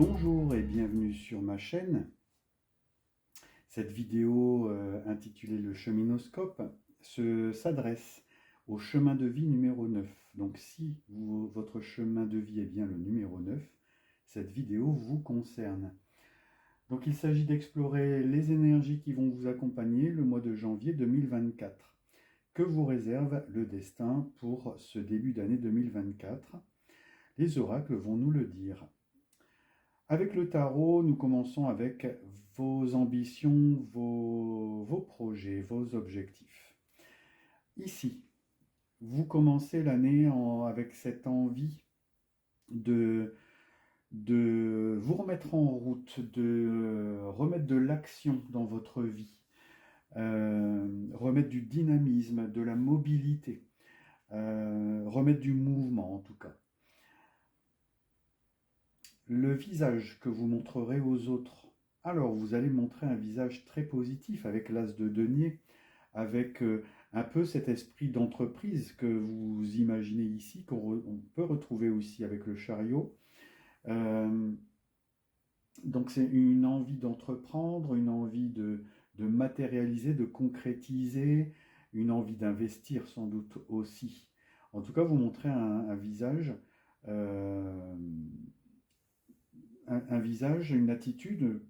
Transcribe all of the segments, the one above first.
Bonjour et bienvenue sur ma chaîne. Cette vidéo intitulée Le Cheminoscope s'adresse au chemin de vie numéro 9. Donc si votre chemin de vie est bien le numéro 9, cette vidéo vous concerne. Donc il s'agit d'explorer les énergies qui vont vous accompagner le mois de janvier 2024. Que vous réserve le destin pour ce début d'année 2024? Les oracles vont nous le dire. Avec le tarot, nous commençons avec vos ambitions, vos projets, vos objectifs. Ici, vous commencez l'année avec cette envie de vous remettre en route, de remettre de l'action dans votre vie, remettre du dynamisme, de la mobilité, remettre du mouvement en tout cas. Le visage que vous montrerez aux autres. Alors, vous allez montrer un visage très positif avec l'as de denier, avec un peu cet esprit d'entreprise que vous imaginez ici, qu'on peut retrouver aussi avec le chariot. Donc, c'est une envie d'entreprendre, une envie de matérialiser, de concrétiser, une envie d'investir sans doute aussi. En tout cas, vous montrez un visage un visage, une attitude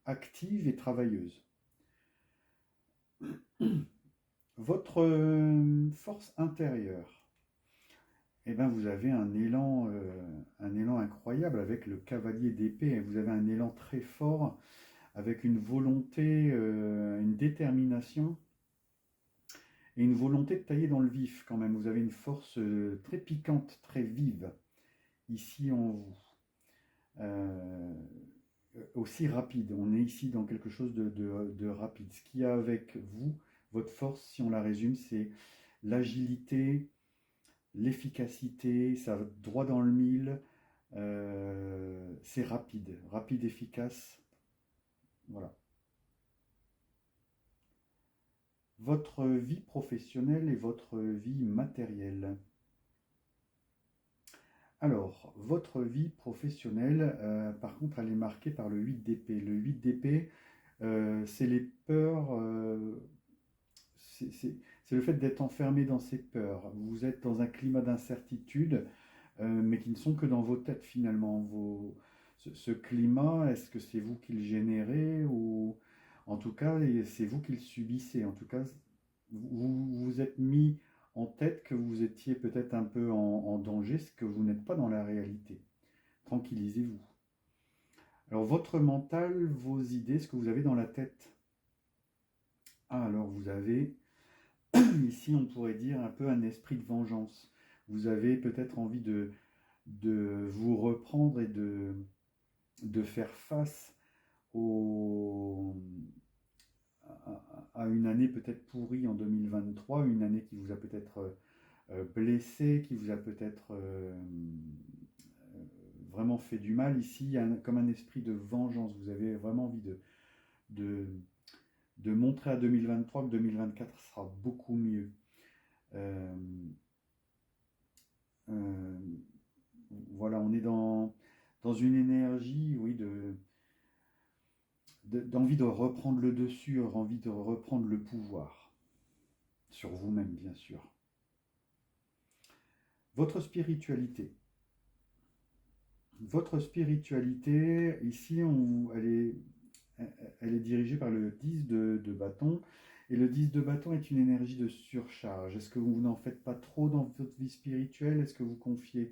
active et travailleuse. Votre force intérieure, eh ben vous avez un élan incroyable avec le cavalier d'épée. Vous avez un élan très fort avec une volonté, une détermination et une volonté de tailler dans le vif quand même. Vous avez une force très piquante, très vive ici en vous. Aussi rapide. On est ici dans quelque chose de rapide. Ce qu'il y a avec vous, votre force, si on la résume, c'est l'agilité, l'efficacité, ça va droit dans le mille, c'est rapide, rapide, efficace. Voilà. Votre vie professionnelle et votre vie matérielle. Alors, votre vie professionnelle, par contre, elle est marquée par le 8 d'épée. Le 8 d'épée, c'est les peurs, c'est le fait d'être enfermé dans ces peurs. Vous êtes dans un climat d'incertitude, mais qui ne sont que dans vos têtes finalement. Ce climat, est-ce que c'est vous qui le générez ou en tout cas, c'est vous qui le subissez. En tout cas, vous vous êtes mis en tête que vous étiez peut-être un peu en danger, ce que vous n'êtes pas dans la réalité. Tranquillisez-vous. Alors, votre mental, vos idées, ce que vous avez dans la tête. Ah, alors vous avez, ici on pourrait dire un peu un esprit de vengeance. Vous avez peut-être envie de vous reprendre et de faire face au, à une année peut-être pourrie en 2023, une année qui vous a peut-être blessé, qui vous a peut-être vraiment fait du mal. Ici, il y a comme un esprit de vengeance. Vous avez vraiment envie de, de montrer à 2023 que 2024 sera beaucoup mieux. Voilà, on est dans une énergie, oui, d'envie de reprendre le dessus, envie de reprendre le pouvoir sur vous-même, bien sûr. Votre spiritualité. Votre spiritualité, ici, elle est dirigée par le 10 de bâton. Et le 10 de bâton est une énergie de surcharge. Est-ce que vous n'en faites pas trop dans votre vie spirituelle? Est-ce que vous confiez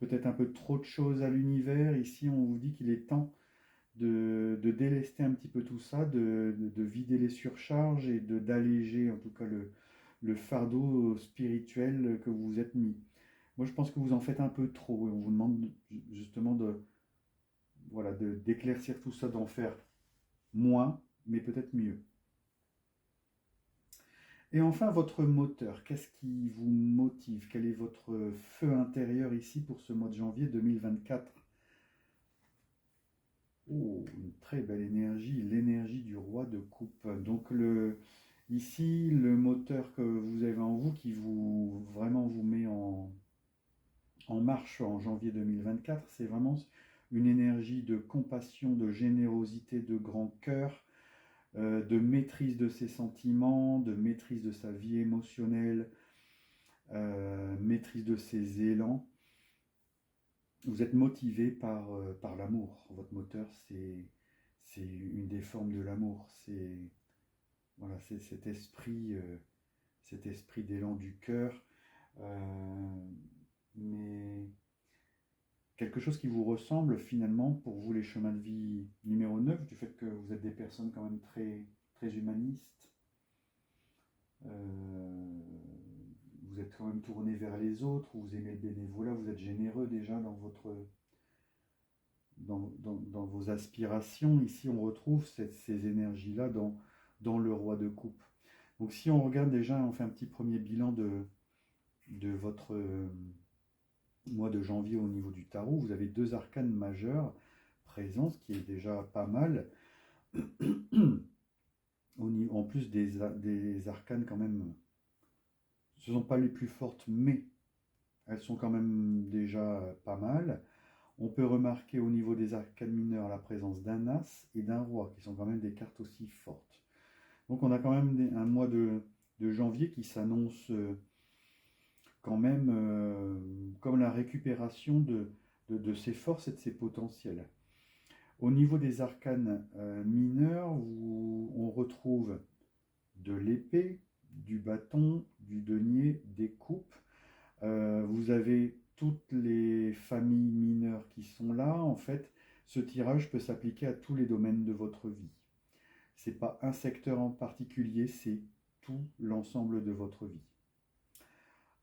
peut-être un peu trop de choses à l'univers? Ici, on vous dit qu'il est temps de délester un petit peu tout ça, de vider les surcharges et d'alléger en tout cas le fardeau spirituel que vous vous êtes mis. Moi, je pense que vous en faites un peu trop et on vous demande justement voilà, d'éclaircir tout ça, d'en faire moins, mais peut-être mieux. Et enfin, votre moteur, qu'est-ce qui vous motive? Quel est votre feu intérieur ici pour ce mois de janvier 2024? Oh, une très belle énergie, l'énergie du roi de coupe. Donc ici, le moteur que vous avez en vous qui vraiment vous met en en marche en janvier 2024. C'est vraiment une énergie de compassion, de générosité, de grand cœur, de maîtrise de ses sentiments, de maîtrise de sa vie émotionnelle, maîtrise de ses élans. Vous êtes motivé par l'amour. Votre moteur, c'est une des formes de l'amour. C'est voilà, c'est cet esprit d'élan du cœur. Mais quelque chose qui vous ressemble finalement pour vous, les chemins de vie numéro 9, du fait que vous êtes des personnes quand même très, très humanistes. Vous êtes quand même tourné vers les autres, vous aimez le bénévolat, vous êtes généreux déjà dans vos aspirations. Ici, on retrouve ces énergies-là dans le roi de coupe. Donc si on regarde déjà, on fait un petit premier bilan de votre mois de janvier au niveau du tarot. Vous avez 2 arcanes majeures présents, ce qui est déjà pas mal. En plus des arcanes quand même, ce ne sont pas les plus fortes, mais elles sont quand même déjà pas mal. On peut remarquer au niveau des arcanes mineurs la présence d'un as et d'un roi, qui sont quand même des cartes aussi fortes. Donc on a quand même un mois de janvier qui s'annonce quand même comme la récupération de ses forces et de ses potentiels. Au niveau des arcanes mineurs, on retrouve de l'épée, du bâton, du denier, des coupes. Vous avez toutes les familles mineures qui sont là. En fait, ce tirage peut s'appliquer à tous les domaines de votre vie. Ce n'est pas un secteur en particulier, c'est tout l'ensemble de votre vie.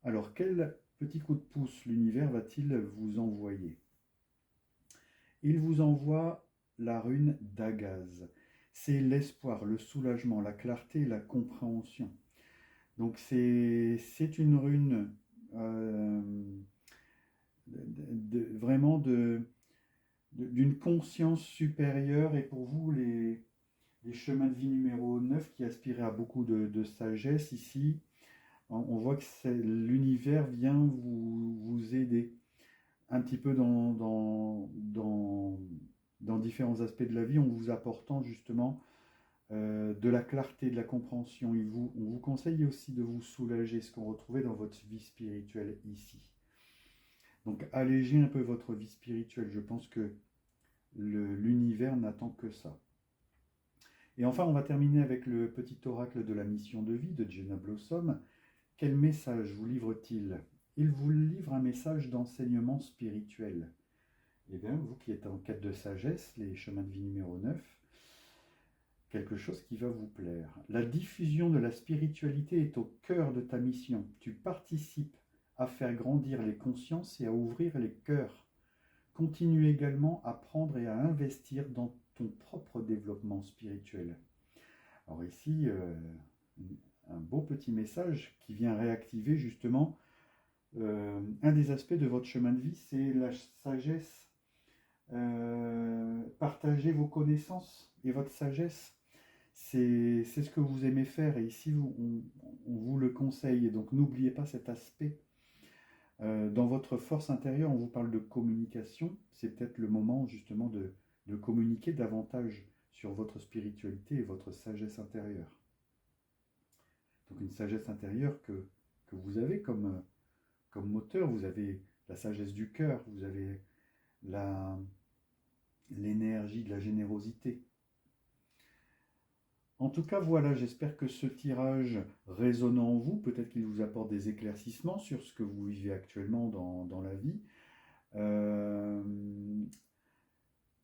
Alors, quel petit coup de pouce l'univers va-t-il vous envoyer? Il vous envoie la rune d'Agaz. C'est l'espoir, le soulagement, la clarté et la compréhension. Donc c'est une rune vraiment d'une conscience supérieure, et pour vous les chemins de vie numéro 9 qui aspiraient à beaucoup de sagesse, ici on voit que l'univers vient vous aider un petit peu dans différents aspects de la vie, en vous apportant justement de la clarté, de la compréhension. On vous conseille aussi de vous soulager, ce qu'on retrouvait dans votre vie spirituelle ici. Donc allégez un peu votre vie spirituelle, je pense que l'univers n'attend que ça. Et enfin, on va terminer avec le petit oracle de la mission de vie de Jenna Blossom. Quel message vous livre-t-il? Il vous livre un message d'enseignement spirituel. Eh bien, vous qui êtes en quête de sagesse, les chemins de vie numéro 9, quelque chose qui va vous plaire. La diffusion de la spiritualité est au cœur de ta mission. Tu participes à faire grandir les consciences et à ouvrir les cœurs. Continue également à prendre et à investir dans ton propre développement spirituel. Alors ici, un beau petit message qui vient réactiver justement un des aspects de votre chemin de vie, c'est la sagesse. Partagez vos connaissances et votre sagesse. C'est ce que vous aimez faire, et ici on vous le conseille. Et donc n'oubliez pas cet aspect. Dans votre force intérieure, on vous parle de communication. C'est peut-être le moment justement de communiquer davantage sur votre spiritualité et votre sagesse intérieure. Donc une sagesse intérieure que vous avez comme moteur. Vous avez la sagesse du cœur, vous avez l'énergie de la générosité. En tout cas, voilà, j'espère que ce tirage résonne en vous. Peut-être qu'il vous apporte des éclaircissements sur ce que vous vivez actuellement dans la vie.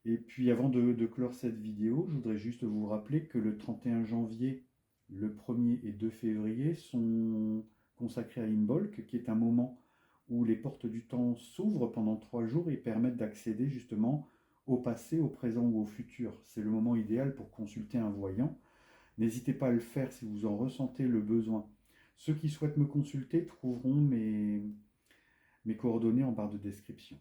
Et puis avant de clore cette vidéo, je voudrais juste vous rappeler que le 31 janvier, le 1er et 2 février sont consacrés à Imbolc, qui est un moment où les portes du temps s'ouvrent pendant 3 jours et permettent d'accéder justement au passé, au présent ou au futur. C'est le moment idéal pour consulter un voyant. N'hésitez pas à le faire si vous en ressentez le besoin. Ceux qui souhaitent me consulter trouveront mes coordonnées en barre de description.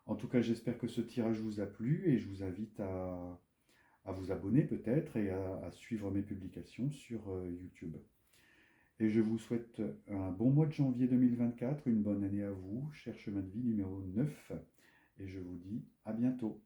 En tout cas, j'espère que ce tirage vous a plu, et je vous invite à vous abonner peut-être et à suivre mes publications sur YouTube. Et je vous souhaite un bon mois de janvier 2024, une bonne année à vous, cher chemin de vie numéro 9. Et je vous dis à bientôt.